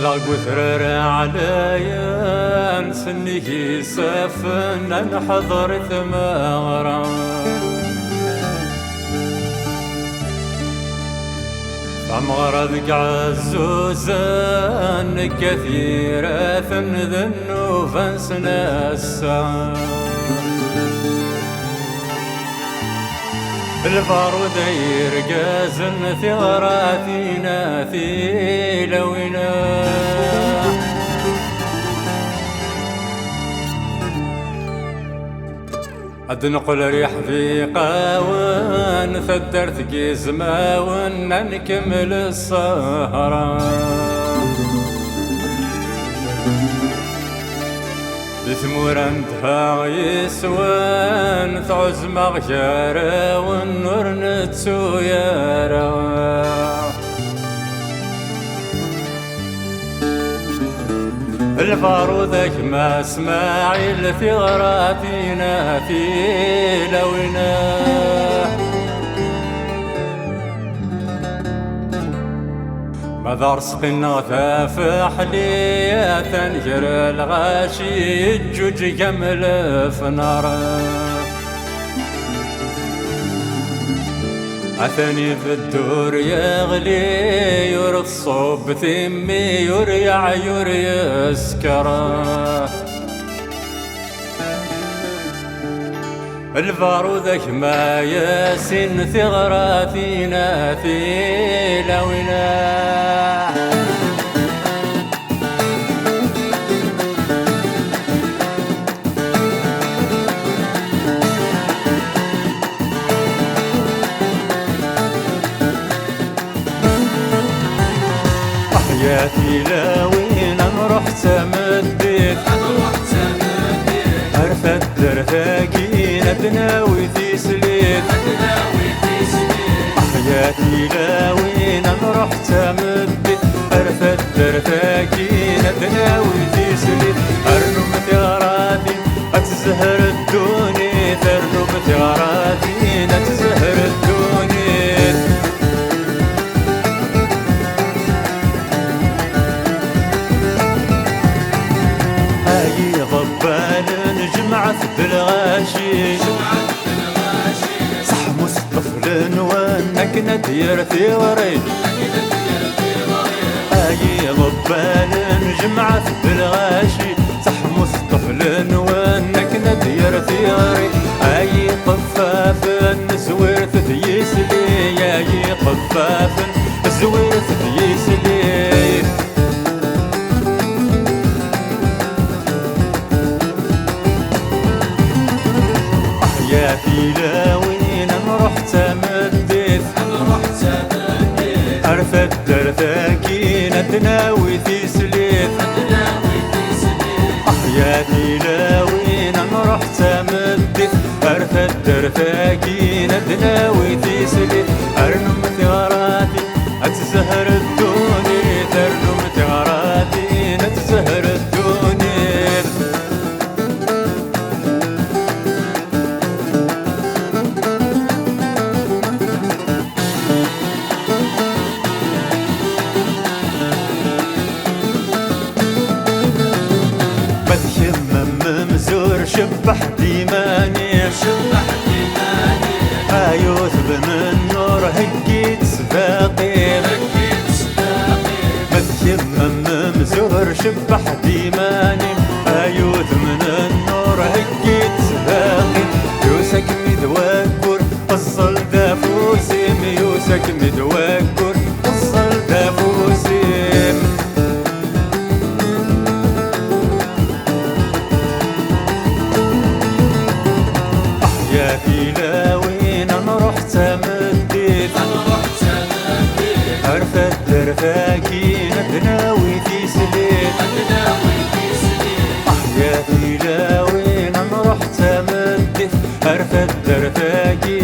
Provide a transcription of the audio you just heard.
ذا قثر عليا نسنيه سفن نحضر ثمارا فمغرد عزوزان كثيرة ذنو فانسنا الساعة البارود يرقازن ثغراتنا ثيلونا أدنقل ريح في قاون ثدر ثقي زماون نكمل السهرة بثمور انتها يسوان ثعز مغجارة والنور نتسو يارا البارودك ما اسماعيل في غراتنا في لونا مدار سقنا ثافح ليا تنجر الغاشي الجوج كمل في نار عثني في الدور يغلي يور الصوب ثمي يريع يسكر البارودك ما ياسين ثغراتنا في لونا حياتي لوين نروح تمديت عرفت درتاقين تناوي تسليت حياتي لوين نروح تمديت عرفت درتاقين تناوي تسليت أرنم ثغراتي أتزهر الدوني ترنم ثغراتي أتزهر الدوني جمعت بالغاشي صح مصطفل وانك ندير ثوري هاي ضبال جمعت بالغاشي صح مصطفل وانك ندير ثوري هاي قفاف زويرت ثيسلي هاي قفاف زويرت ثيسلي في لوين نروح تمديت عرفت درتاكين تناوي تسليت حياتي لوين نروح تمديت عرفت درتاكين تناوي تسليت أرنم ثغراتي أتزهر الدوني ترنم ثغراتي أتزهر الدوني شبح ديماني عيوث بن النور هكيت سباقي متيمم مزور شبح ديماني عيوث من النور هكيت سباقي يوسك مدواكر وصل دافوسيم يوسك مدواكر وصل دافوسيم في لوين نروح تمديت عرفت درفاكين تناوي تسليت حياتي لوين نروح تمديت عرفت درفاكين